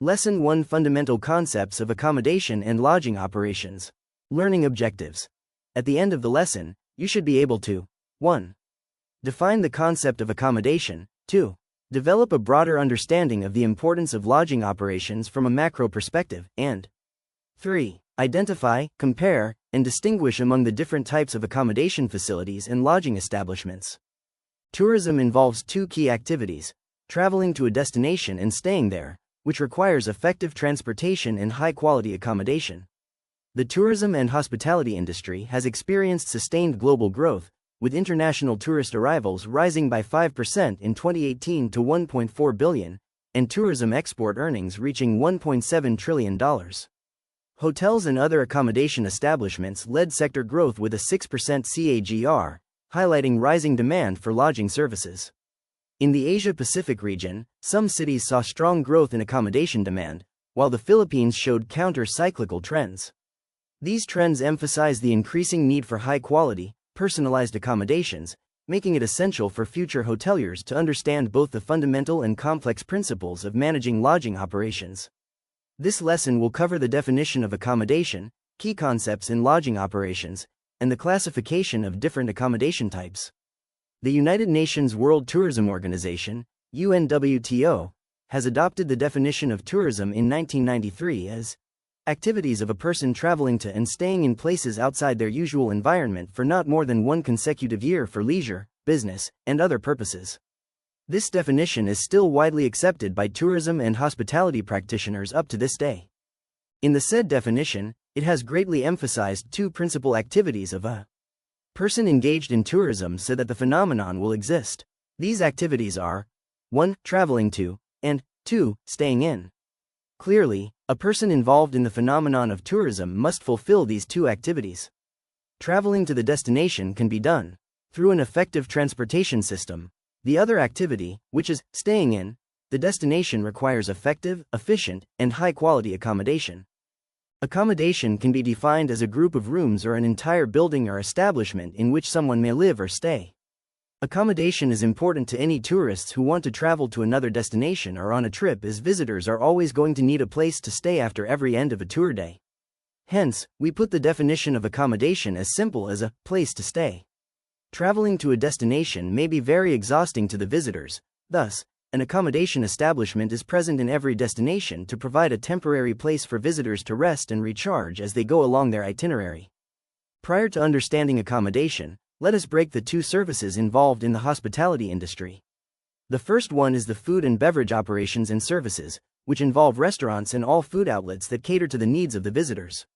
Lesson 1: Fundamental Concepts of Accommodation and Lodging Operations. Learning Objectives. At the end of the lesson, you should be able to 1. Define the concept of accommodation. 2. Develop a broader understanding of the importance of lodging operations from a macro perspective, and 3. Identify, compare, and distinguish among the different types of accommodation facilities and lodging establishments. Tourism involves two key activities: traveling to a destination and staying there, which requires effective transportation and high-quality accommodation. The tourism and hospitality industry has experienced sustained global growth, with international tourist arrivals rising by 5% in 2018 to 1.4 billion, and tourism export earnings reaching $1.7 trillion. Hotels and other accommodation establishments led sector growth with a 6% CAGR, highlighting rising demand for lodging services. In the Asia-Pacific region, some cities saw strong growth in accommodation demand, while the Philippines showed counter-cyclical trends. These trends emphasize the increasing need for high-quality, personalized accommodations, making it essential for future hoteliers to understand both the fundamental and complex principles of managing lodging operations. This lesson will cover the definition of accommodation, key concepts in lodging operations, and the classification of different accommodation types. The United Nations World Tourism Organization, UNWTO, has adopted the definition of tourism in 1993 as activities of a person traveling to and staying in places outside their usual environment for not more than one consecutive year for leisure, business, and other purposes. This definition is still widely accepted by tourism and hospitality practitioners up to this day. In the said definition, it has greatly emphasized two principal activities of a person engaged in tourism so that the phenomenon will exist. These activities are 1. Traveling to, and 2. Staying in. Clearly, a person involved in the phenomenon of tourism must fulfill these two activities. Traveling to the destination can be done through an effective transportation system. The other activity, which is staying in the destination, requires effective, efficient, and high-quality accommodation. Accommodation can be defined as a group of rooms or an entire building or establishment in which someone may live or stay. Accommodation is important to any tourists who want to travel to another destination or on a trip, as visitors are always going to need a place to stay after every end of a tour day. Hence, we put the definition of accommodation as simple as a place to stay. Traveling to a destination may be very exhausting to the visitors, thus, an accommodation establishment is present in every destination to provide a temporary place for visitors to rest and recharge as they go along their itinerary. Prior to understanding accommodation, let us break the two services involved in the hospitality industry. The first one is the food and beverage operations and services, which involve restaurants and all food outlets that cater to the needs of the visitors.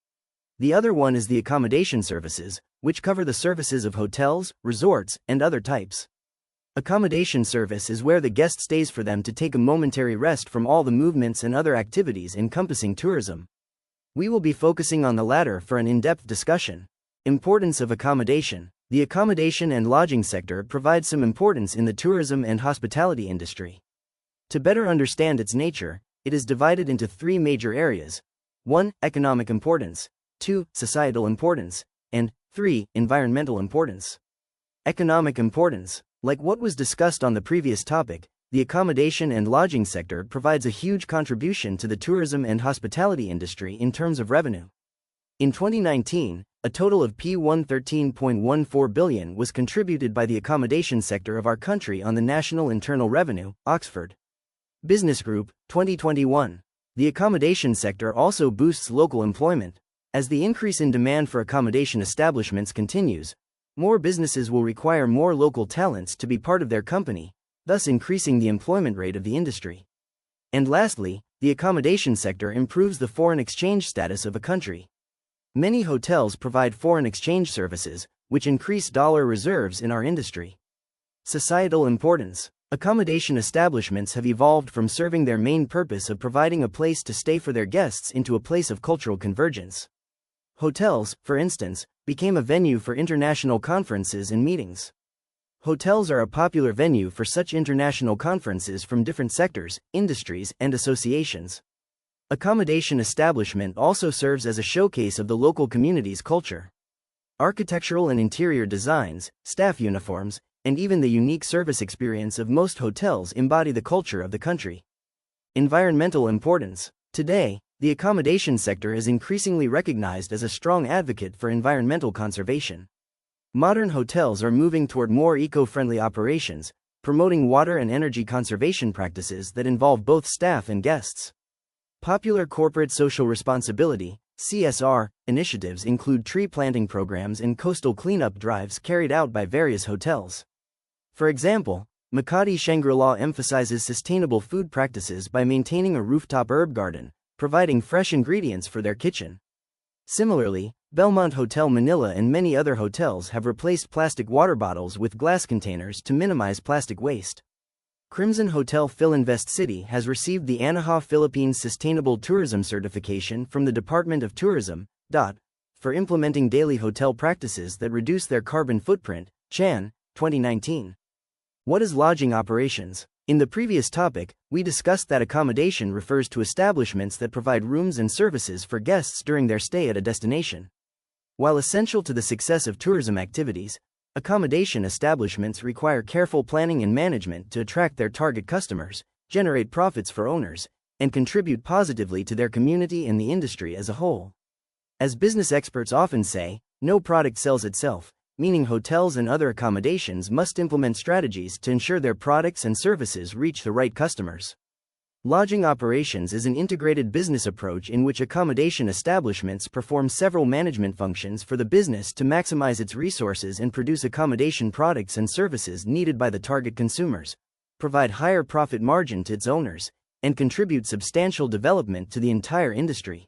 The other one is the accommodation services, which cover the services of hotels, resorts, and other types. Accommodation service is where the guest stays for them to take a momentary rest from all the movements and other activities encompassing tourism. We will be focusing on the latter for an in-depth discussion. Importance of accommodation. The accommodation and lodging sector provides some importance in the tourism and hospitality industry. To better understand its nature, it is divided into three major areas: 1. Economic importance, 2. Societal importance, and 3. Environmental importance. Economic importance. Like what was discussed on the previous topic, the accommodation and lodging sector provides a huge contribution to the tourism and hospitality industry in terms of revenue. In 2019, a total of $113.14 billion was contributed by the accommodation sector of our country on the National Internal Revenue, Oxford Business Group, 2021. The accommodation sector also boosts local employment. As the increase in demand for accommodation establishments continues, more businesses will require more local talents to be part of their company, thus increasing the employment rate of the industry. And lastly, the accommodation sector improves the foreign exchange status of a country. Many hotels provide foreign exchange services, which increase dollar reserves in our industry. Societal importance. Accommodation establishments have evolved from serving their main purpose of providing a place to stay for their guests into a place of cultural convergence. Hotels, for instance, became a venue for international conferences and meetings. Hotels are a popular venue for such international conferences from different sectors, industries, and associations. Accommodation establishment also serves as a showcase of the local community's culture. Architectural and interior designs, staff uniforms, and even the unique service experience of most hotels embody the culture of the country. Environmental importance. Today, the accommodation sector is increasingly recognized as a strong advocate for environmental conservation. Modern hotels are moving toward more eco-friendly operations, promoting water and energy conservation practices that involve both staff and guests. Popular corporate social responsibility (CSR) initiatives include tree planting programs and coastal cleanup drives carried out by various hotels. For example, Makati Shangri-La emphasizes sustainable food practices by maintaining a rooftop herb garden, providing fresh ingredients for their kitchen. Similarly, Belmont Hotel Manila and many other hotels have replaced plastic water bottles with glass containers to minimize plastic waste. Crimson Hotel Philinvest City has received the Anaha Philippines Sustainable Tourism Certification from the Department of Tourism, for implementing daily hotel practices that reduce their carbon footprint, Chan, 2019. What is lodging operations? In the previous topic, we discussed that accommodation refers to establishments that provide rooms and services for guests during their stay at a destination. While essential to the success of tourism activities, accommodation establishments require careful planning and management to attract their target customers, generate profits for owners, and contribute positively to their community and the industry as a whole. As business experts often say, no product sells itself, meaning hotels and other accommodations must implement strategies to ensure their products and services reach the right customers. Lodging operations is an integrated business approach in which accommodation establishments perform several management functions for the business to maximize its resources and produce accommodation products and services needed by the target consumers, provide higher profit margin to its owners, and contribute substantial development to the entire industry.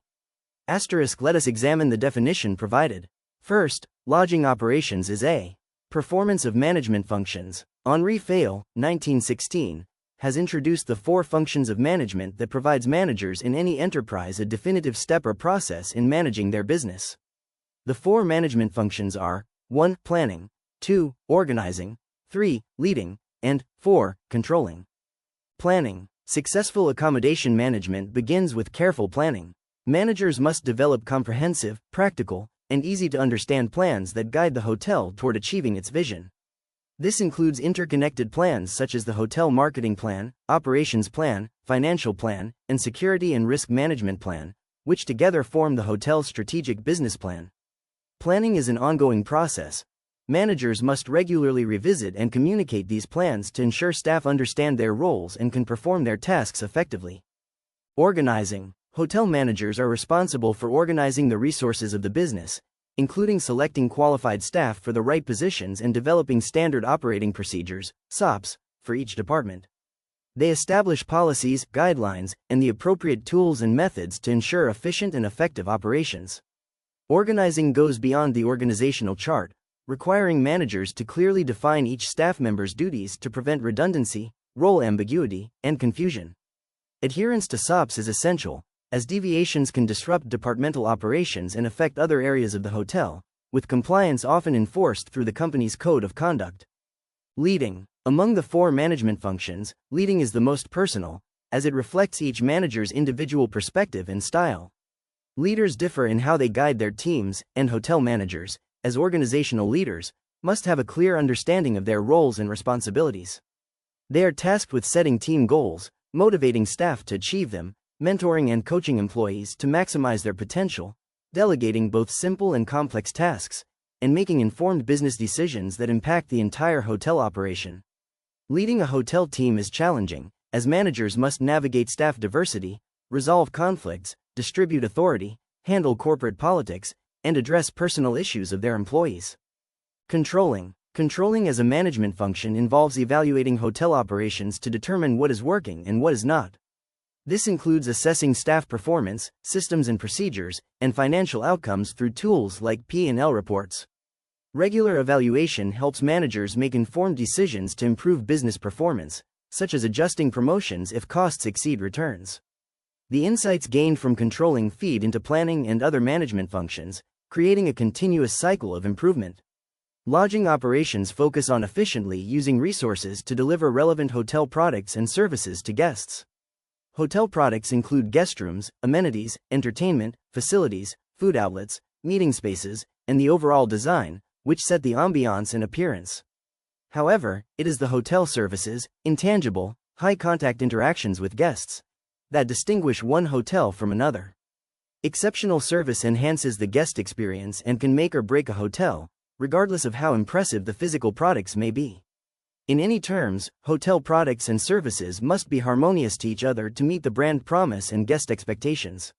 Let us examine the definition provided. First, lodging operations is a performance of management functions. Henri Fayol, 1916, has introduced the 4 functions of management that provides managers in any enterprise a definitive step or process in managing their business. The 4 management functions are 1. Planning, 2. Organizing, 3. Leading, and 4. Controlling. Planning. Successful accommodation management begins with careful planning. Managers must develop comprehensive, practical, and easy-to-understand plans that guide the hotel toward achieving its vision. This includes interconnected plans such as the hotel marketing plan, operations plan, financial plan, and security and risk management plan, which together form the hotel's strategic business plan. Planning is an ongoing process. Managers must regularly revisit and communicate these plans to ensure staff understand their roles and can perform their tasks effectively. Organizing. Hotel managers are responsible for organizing the resources of the business, including selecting qualified staff for the right positions and developing standard operating procedures, SOPs, for each department. They establish policies, guidelines, and the appropriate tools and methods to ensure efficient and effective operations. Organizing goes beyond the organizational chart, requiring managers to clearly define each staff member's duties to prevent redundancy, role ambiguity, and confusion. Adherence to SOPs is essential, as deviations can disrupt departmental operations and affect other areas of the hotel, with compliance often enforced through the company's code of conduct. Leading. Among the 4 management functions, leading is the most personal, as it reflects each manager's individual perspective and style. Leaders differ in how they guide their teams, and hotel managers, as organizational leaders, must have a clear understanding of their roles and responsibilities. They are tasked with setting team goals, motivating staff to achieve them, mentoring and coaching employees to maximize their potential, delegating both simple and complex tasks, and making informed business decisions that impact the entire hotel operation. Leading a hotel team is challenging, as managers must navigate staff diversity, resolve conflicts, distribute authority, handle corporate politics, and address personal issues of their employees. Controlling. Controlling as a management function involves evaluating hotel operations to determine what is working and what is not. This includes assessing staff performance, systems and procedures, and financial outcomes through tools like P&L reports. Regular evaluation helps managers make informed decisions to improve business performance, such as adjusting promotions if costs exceed returns. The insights gained from controlling feed into planning and other management functions, creating a continuous cycle of improvement. Lodging operations focus on efficiently using resources to deliver relevant hotel products and services to guests. Hotel products include guest rooms, amenities, entertainment, facilities, food outlets, meeting spaces, and the overall design, which set the ambiance and appearance. However, it is the hotel services, intangible, high-contact interactions with guests, that distinguish one hotel from another. Exceptional service enhances the guest experience and can make or break a hotel, regardless of how impressive the physical products may be. In any terms, hotel products and services must be harmonious to each other to meet the brand promise and guest expectations.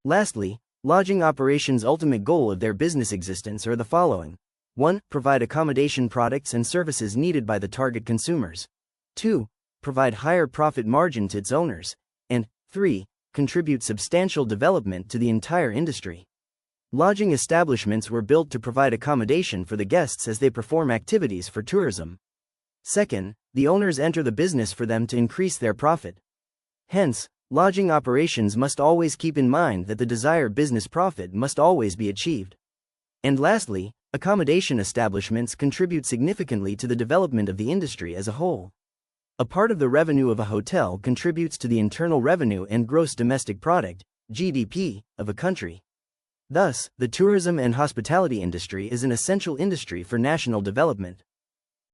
Lastly, lodging operations' ultimate goal of their business existence are the following. 1. Provide accommodation products and services needed by the target consumers. 2. Provide higher profit margin to its owners. And 3. Contribute substantial development to the entire industry. Lodging establishments were built to provide accommodation for the guests as they perform activities for tourism. Second, the owners enter the business for them to increase their profit. Hence, lodging operations must always keep in mind that the desired business profit must always be achieved. And lastly, accommodation establishments contribute significantly to the development of the industry as a whole. A part of the revenue of a hotel contributes to the internal revenue and gross domestic product, GDP, of a country. Thus, the tourism and hospitality industry is an essential industry for national development.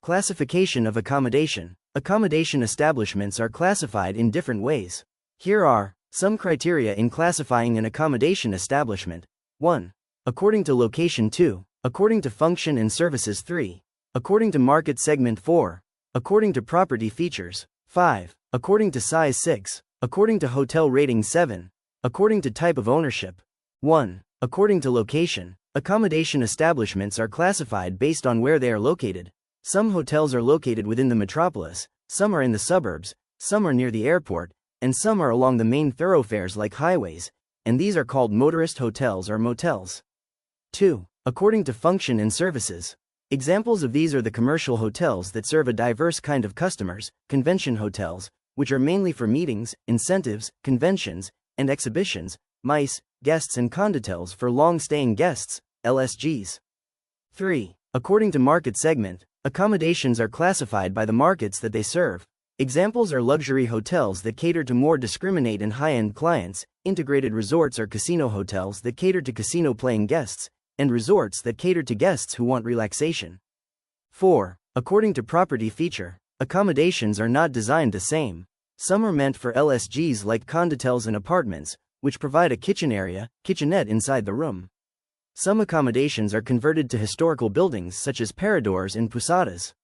Classification of accommodation. Accommodation establishments are classified in different ways. Here are some criteria in classifying an accommodation establishment. 1. According to location. 2. According to function and services. 3. According to market segment. 4. According to property features. 5. According to size. 6. According to hotel rating. 7. According to type of ownership. 1. According to location. Accommodation establishments are classified based on where they are located. Some hotels are located within the metropolis, some are in the suburbs, some are near the airport, and some are along the main thoroughfares like highways, and these are called motorist hotels or motels. 2. According to function and services. Examples of these are the commercial hotels that serve a diverse kind of customers, convention hotels, which are mainly for meetings, incentives, conventions, and exhibitions, MICE, guests and condotels for long-staying guests, LSGs. 3. According to market segment. Accommodations are classified by the markets that they serve. Examples are luxury hotels that cater to more discriminate and high-end clients, integrated resorts or casino hotels that cater to casino-playing guests, and resorts that cater to guests who want relaxation. 4. According to property feature. Accommodations are not designed the same. Some are meant for LSGs like condotels and apartments, which provide a kitchen area, kitchenette inside the room. Some accommodations are converted to historical buildings such as paradors and posadas.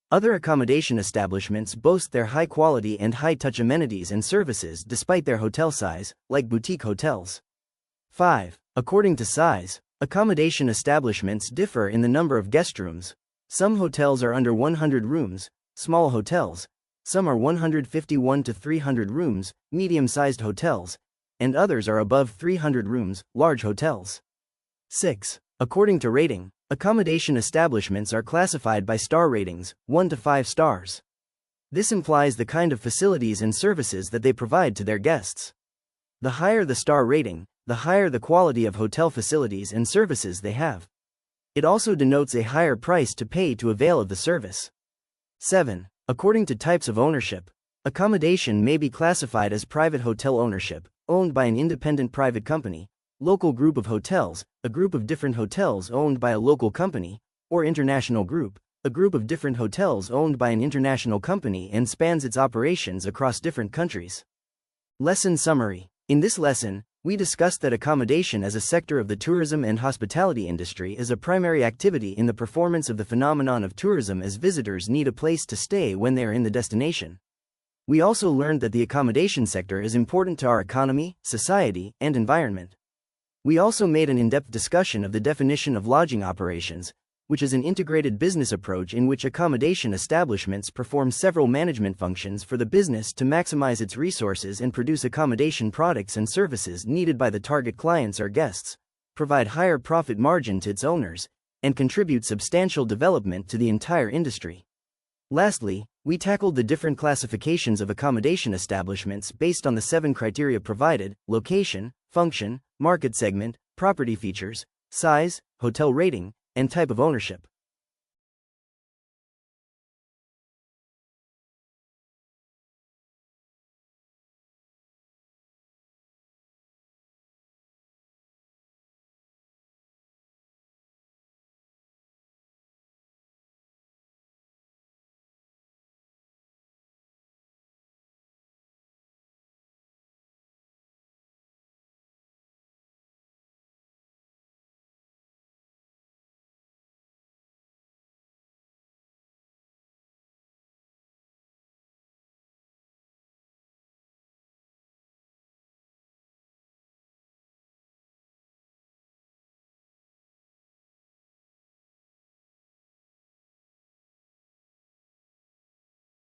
Other accommodation establishments boast their high quality and high-touch amenities and services despite their hotel size, like boutique hotels. 5. According to size. Accommodation establishments differ in the number of guest rooms. Some hotels are under 100 rooms, small hotels. Some are 151 to 300 rooms, medium-sized hotels, and others are above 300 rooms, large hotels. 6. According to rating. Accommodation establishments are classified by star ratings, 1 to 5 stars. This implies the kind of facilities and services that they provide to their guests. The higher the star rating, the higher the quality of hotel facilities and services they have. It also denotes a higher price to pay to avail of the service. 7. According to types of ownership. Accommodation may be classified as private hotel ownership, owned by an independent private company, local group of hotels, a group of different hotels owned by a local company, or international group, a group of different hotels owned by an international company and spans its operations across different countries. Lesson summary. In this lesson, we discussed that accommodation as a sector of the tourism and hospitality industry is a primary activity in the performance of the phenomenon of tourism as visitors need a place to stay when they are in the destination. We also learned that the accommodation sector is important to our economy, society, and environment. We also made an in-depth discussion of the definition of lodging operations, which is an integrated business approach in which accommodation establishments perform several management functions for the business to maximize its resources and produce accommodation products and services needed by the target clients or guests, provide higher profit margin to its owners, and contribute substantial development to the entire industry. Lastly, we tackled the different classifications of accommodation establishments based on the 7 criteria provided: location, function, market segment, property features, size, hotel rating, and type of ownership.